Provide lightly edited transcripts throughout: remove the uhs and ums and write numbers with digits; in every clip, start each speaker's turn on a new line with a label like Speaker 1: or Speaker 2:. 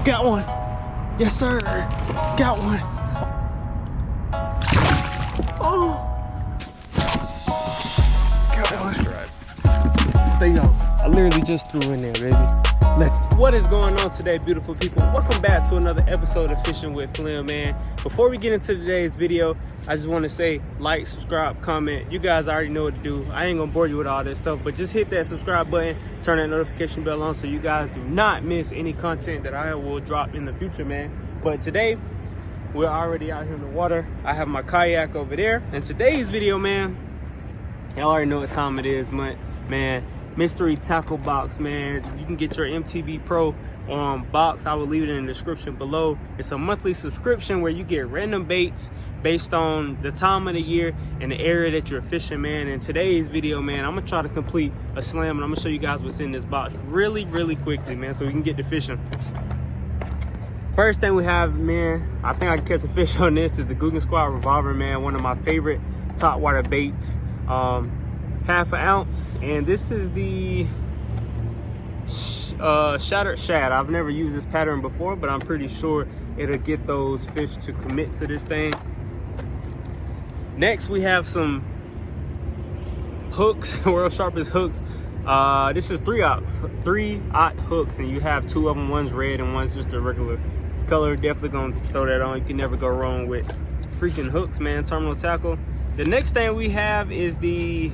Speaker 1: Got one. Yes, sir. Got one. Oh. Got one. Stay on. I literally just threw in there, baby. What is going on today, beautiful people? Welcome back to another episode of Fishing with Flim, man. Before we get into today's video, I just want to say like, subscribe, comment. You guys already know what to do. I ain't gonna bore you with all that stuff, but just hit that subscribe button, turn that notification bell on so you guys do not miss any content that I will drop in the future, man. But today, we're already out here in the water. I have my kayak over there. And today's video, man, y'all already know what time it is, man. Mystery tackle box, man. You can get your MTV Pro box. I will leave it in the description below. It's a monthly subscription where you get random baits based on the time of the year and the area that you're fishing, man. In today's video, man, I'm gonna try to complete a slam and I'm gonna show you guys what's in this box really quickly, man, so we can get to fishing. First thing we have, man, I think I can catch a fish on this, is the Googan Squad Revolver, man. One of my favorite top water baits. Half an ounce, and this is the shattered shad. I've never used this pattern before, but I'm pretty sure it'll get those fish to commit to this thing. Next, we have some hooks, world's sharpest hooks. This is 3/0 hooks, and you have two of them. One's red and one's just a regular color. Definitely gonna throw that on. You can never go wrong with freaking hooks, man. Terminal tackle. The next thing we have is the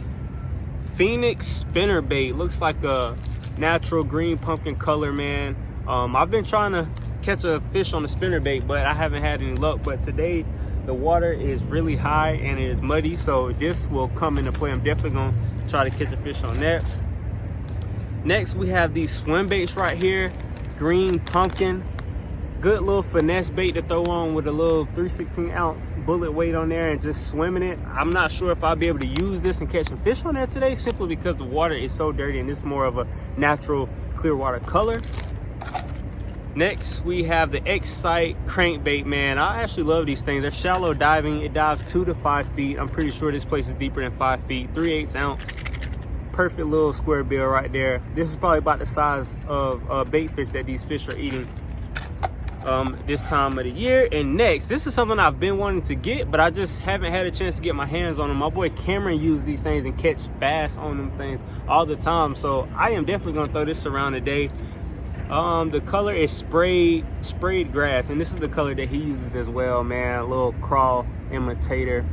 Speaker 1: Phoenix Spinnerbait. Looks like a natural green pumpkin color, man. I've been trying to catch a fish on the spinnerbait, but I haven't had any luck. But today the water is really high and it is muddy, so this will come into play. I'm definitely gonna try to catch a fish on that. Next, we have these swim baits right here. Green pumpkin. Good little finesse bait to throw on with a little 3/16 ounce bullet weight on there and just swimming it. I'm not sure if I'll be able to use this and catch some fish on that today, simply because the water is so dirty and it's more of a natural clear water color. Next, we have the X-Sight Crankbait, man. I actually love these things. They're shallow diving. It dives 2 to 5 feet. I'm pretty sure this place is deeper than 5 feet. 3/8 ounce. Perfect little square bill right there. This is probably about the size of bait fish that these fish are eating this time of the year. And next, this is something I've been wanting to get, but I just haven't had a chance to get my hands on them. My boy Cameron used these things and catch bass on them things all the time, so I am definitely gonna throw this around today. The color is sprayed grass, and this is the color that he uses as well, man. A little crawl imitator.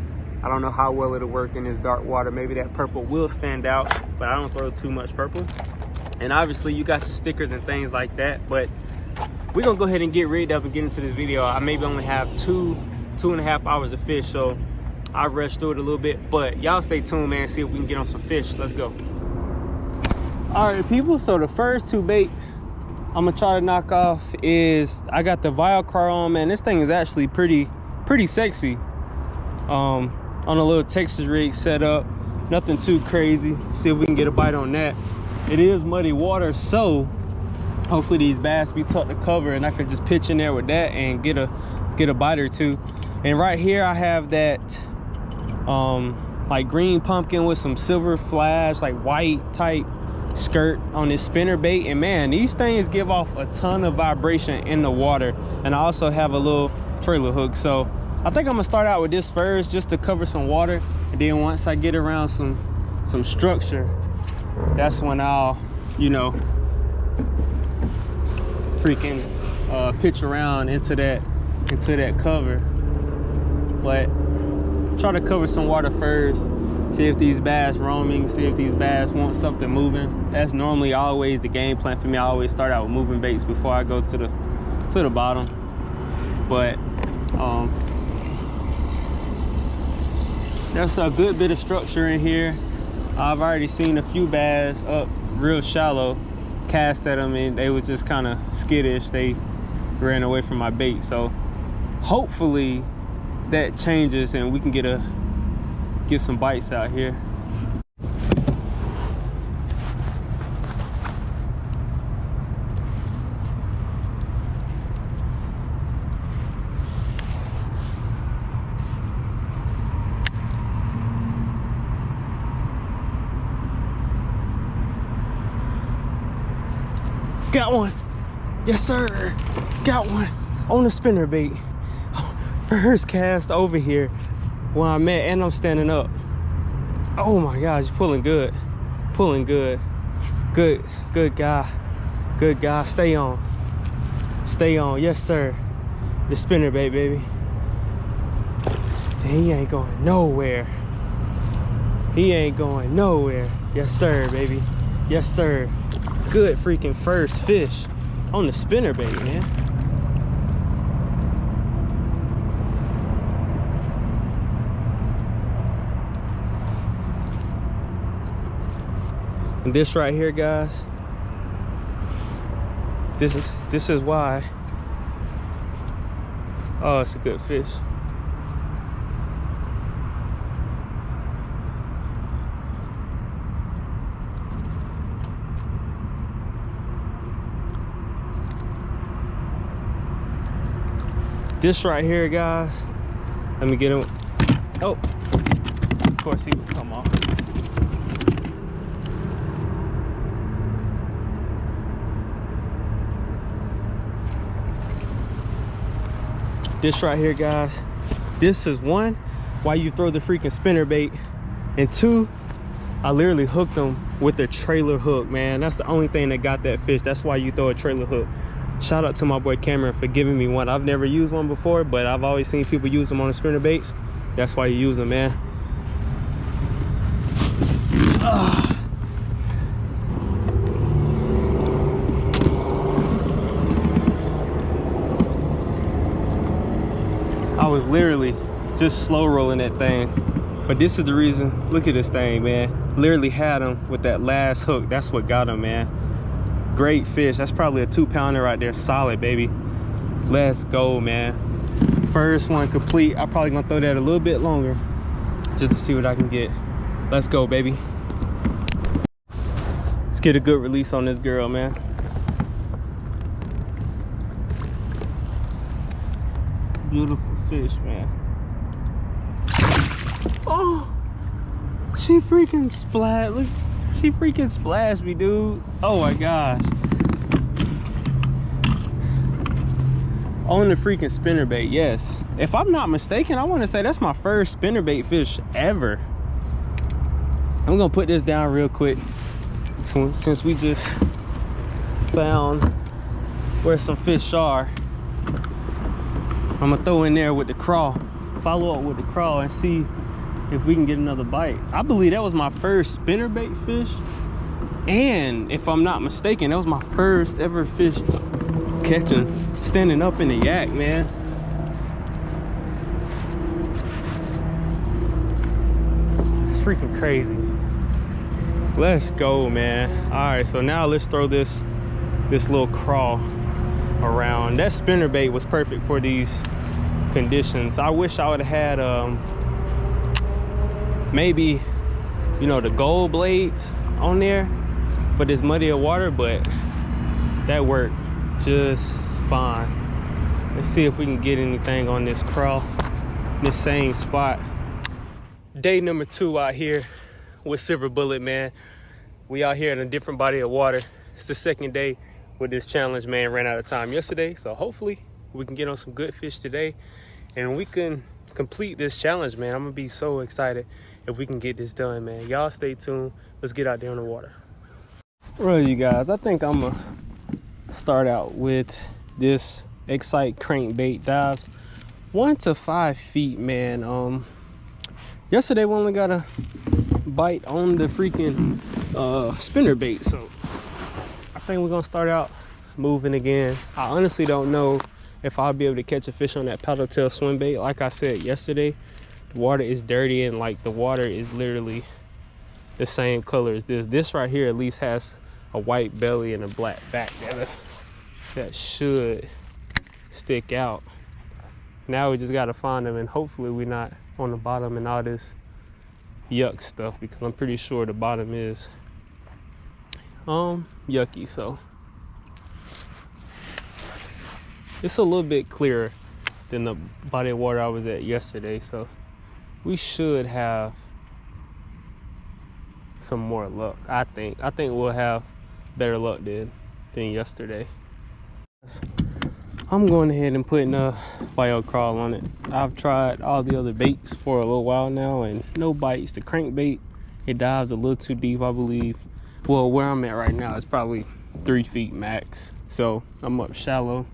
Speaker 1: I don't know how well it'll work in this dark water. Maybe that purple will stand out, but I don't throw too much purple. And obviously you got your stickers and things like that, but we're gonna go ahead and get rigged up and get into this video. I maybe only have two and a half hours of fish, so I rushed through it a little bit, but y'all stay tuned, man, see if we can get on some fish. Let's go. All right, people, so the first two baits I'm gonna try to knock off is, I got the Viacrar on, man. This thing is actually pretty sexy. On a little Texas rig setup, nothing too crazy. See if we can get a bite on that. It is muddy water, so hopefully these bass be tucked to cover and I can just pitch in there with that and get a bite or two. And right here I have that like green pumpkin with some silver flash, like white type skirt on this spinner bait. And man, these things give off a ton of vibration in the water. And I also have a little trailer hook, so I think I'm gonna start out with this first just to cover some water, and then once I get around some structure, that's when I'll, you know, freaking pitch around into that cover. But try to cover some water first, see if these bass roaming, see if these bass want something moving. That's normally always the game plan for me. I always start out with moving baits before I go to the bottom. But there's a good bit of structure in here. I've already seen a few bass up real shallow, cast at them, and they was just kind of skittish. They ran away from my bait, so hopefully that changes and we can get some bites out here. Got one. Yes, sir. Got one on the spinnerbait. First cast over here where I'm at, and I'm standing up. Oh my gosh, pulling good. Pulling good. Good guy. Good guy. Stay on. Stay on. Yes, sir. The spinnerbait, baby. And he ain't going nowhere. He ain't going nowhere. Yes, sir, baby. Yes, sir. Good freaking first fish on the spinnerbait, man. And this right here, guys, this is why. Oh, it's a good fish. This right here, guys, let me get him. Oh, of course he would come off. This right here, guys, this is one, why you throw the freaking spinnerbait, and two, I literally hooked them with the trailer hook, man. That's the only thing that got that fish. That's why you throw a trailer hook. Shout out to my boy Cameron for giving me one. I've never used one before, but I've always seen people use them on the spinnerbaits. That's why you use them, man. I was literally just slow rolling that thing, but this is the reason. Look at this thing, man. Literally had him with that last hook. That's what got him, man. Great fish. That's probably a 2-pounder right there. Solid, baby. Let's go, man. First one complete. I'm probably gonna throw that a little bit longer just to see what I can get. Let's go, baby. Let's get a good release on this girl, man. Beautiful fish, man. Oh, she freaking splat. Look, she freaking splashed me, dude. Oh my gosh. On the freaking spinnerbait, yes. If I'm not mistaken, I want to say that's my first spinnerbait fish ever. I'm gonna put this down real quick since we just found where some fish are. I'm gonna throw in there with the crawl, follow up with the crawl, and see if we can get another bite. I believe that was my first spinnerbait fish, and if I'm not mistaken, that was my first ever fish catching, standing up in the yak, man. It's freaking crazy. Let's go, man. All right, so now let's throw this little crawl around. That spinnerbait was perfect for these conditions. I wish I would have had maybe, you know, the gold blades on there for this muddier water, but that worked just fine. Let's see if we can get anything on this crawl, this same spot. Day number 2 out here with Silver Bullet, man. We out here in a different body of water. It's the second day with this challenge, man. Ran out of time yesterday, so hopefully we can get on some good fish today and we can complete this challenge, man. I'm gonna be so excited if we can get this done, man. Y'all stay tuned. Let's get out there in the water. Well, you guys, I think I'm gonna start out with this Excite crankbait dives 1 to 5 feet, man. Yesterday we only got a bite on the freaking spinnerbait, so I think we're gonna start out moving again. I honestly don't know if I'll be able to catch a fish on that paddle tail swim bait. Like I said yesterday, the water is dirty, and like the water is literally the same color as this. This right here at least has a white belly and a black back that should stick out. Now we just gotta find them, and hopefully we're not on the bottom and all this yuck stuff, because I'm pretty sure the bottom is yucky. So it's a little bit clearer than the body of water I was at yesterday, so we should have some more luck. I think we'll have better luck than yesterday. I'm going ahead and putting a bio crawl on it. I've tried all the other baits for a little while now and no bites. The crankbait, it dives a little too deep, I believe. Well, where I'm at right now is probably 3 feet max, so I'm up shallow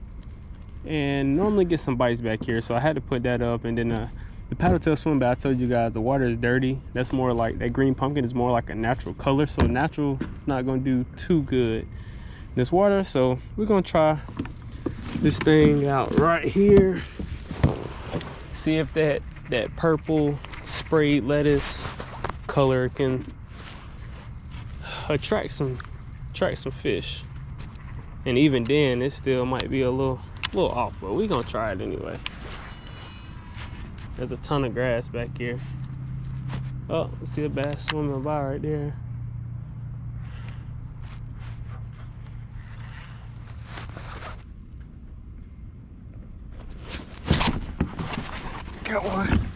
Speaker 1: and normally get some bites back here, so I had to put that up. And then the paddle tail swim bait, I told you guys the water is dirty. That's more like, that green pumpkin is more like a natural color, so natural is not going to do too good in this water. So we're going to try this thing out right here, see if that purple sprayed lettuce color can attract some fish. And even then it still might be a little off, but we're gonna try it anyway. There's a ton of grass back here. Oh, see a bass swimming by right there. Got one.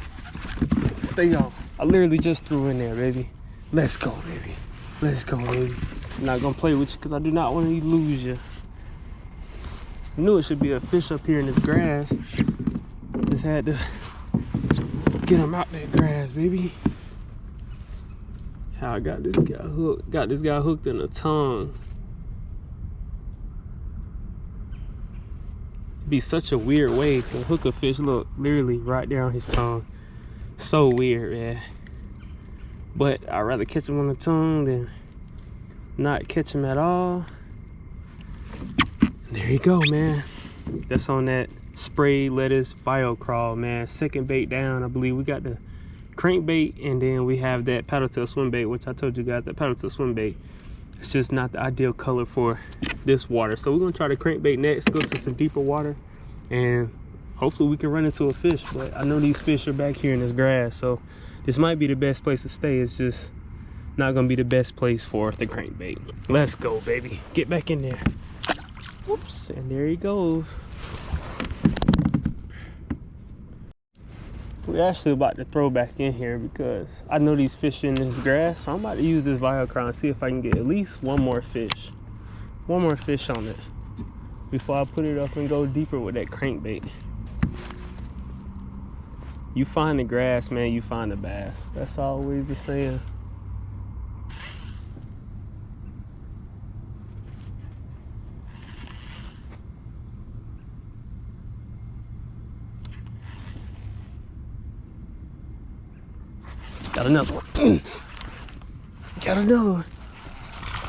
Speaker 1: Stay on. I literally just threw in there, baby. Let's go, baby. Let's go, baby. I'm not gonna play with you because I do not want to lose you. I knew it should be a fish up here in this grass. Just had to get him out that grass, baby. How I got this guy hooked. Got this guy hooked in the tongue. It'd be such a weird way to hook a fish. Look, literally right there on his tongue. So weird, man. But I'd rather catch him on the tongue than not catch him at all. There you go, man. That's on that sprayed lettuce bio crawl, man. Second bait down. I believe we got the crankbait, and then we have that paddle tail swim bait, which I told you guys that paddle tail swim bait, it's just not the ideal color for this water. So we're gonna try the crankbait next, go to some deeper water, and hopefully we can run into a fish. But I know these fish are back here in this grass, so this might be the best place to stay. It's just not gonna be the best place for the crankbait. Let's go, baby. Get back in there. Whoops, and there he goes. We're actually about to throw back in here because I know these fish in this grass, so I'm about to use this bio crawl and see if I can get at least one more fish on it before I put it up and go deeper with that crankbait. You find the grass, man, you find the bass. That's always the saying. Got another one. Got another one.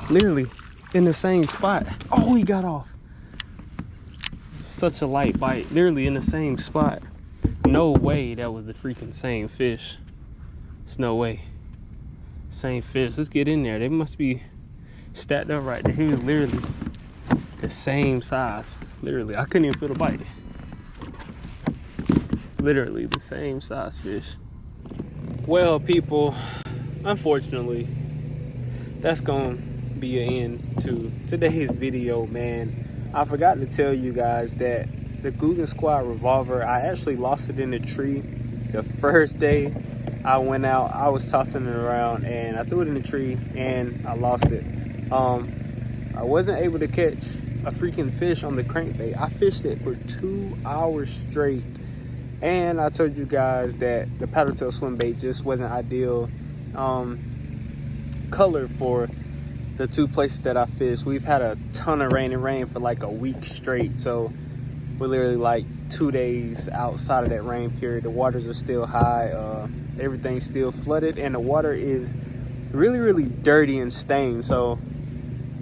Speaker 1: Literally in the same spot. Oh, he got off. Such a light bite. Literally in the same spot. No way that was the freaking same fish. It's no way. Same fish. Let's get in there. They must be stacked up right there. He was literally the same size. Literally. I couldn't even feel the bite. Literally the same size fish. Well, people, unfortunately, that's gonna be an end to today's video, man. I forgot to tell you guys that the Googan Squad revolver, I actually lost it in the tree the first day I went out. I was tossing it around and I threw it in the tree and I lost it. I wasn't able to catch a freaking fish on the crankbait. I fished it for 2 hours straight. And I told you guys that the paddle tail swim bait just wasn't ideal color for the 2 places that I fished. We've had a ton of rain for like a week straight, so we're literally like 2 days outside of that rain period. The waters are still high, everything's still flooded, and the water is really dirty and stained. So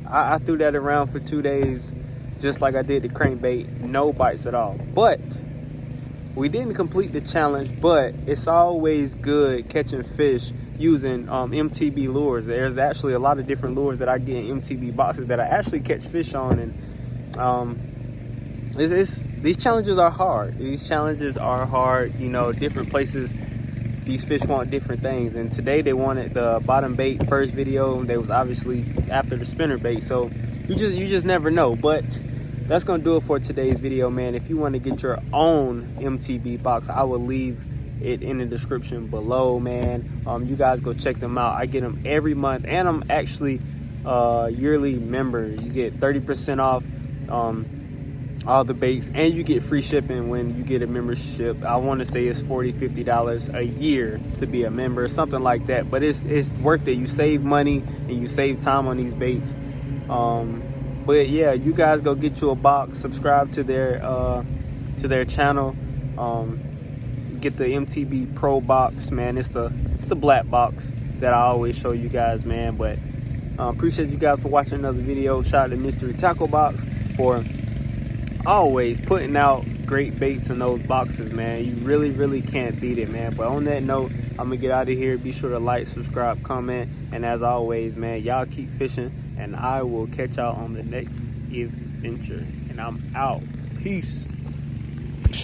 Speaker 1: I threw that around for 2 days just like I did the crankbait. No bites at all. But we didn't complete the challenge, but it's always good catching fish using MTB lures. There's actually a lot of different lures that I get in MTB boxes that I actually catch fish on, and these challenges are hard. These challenges are hard. You know, different places, these fish want different things. And today they wanted the bottom bait first video. They was obviously after the spinnerbait. So you just never know. But that's gonna do it for today's video, man. If you want to get your own MTB box, I will leave it in the description below, man. You guys go check them out. I get them every month, and I'm actually a yearly member. You get 30% off all the baits, and you get free shipping when you get a membership. I want to say it's $40-50 a year to be a member, something like that, but it's worth it. You save money and you save time on these baits. But yeah, you guys go get you a box, subscribe to their channel, get the MTB Pro box, man. It's the black box that I always show you guys, man. But appreciate you guys for watching another video. Shout out to Mystery Tackle Box for always putting out great baits in those boxes, man. You really can't beat it, man. But on that note, I'm gonna get out of here. Be sure to like, subscribe, comment, and as always, man, y'all keep fishing, and I will catch y'all on the next adventure. And I'm out. Peace.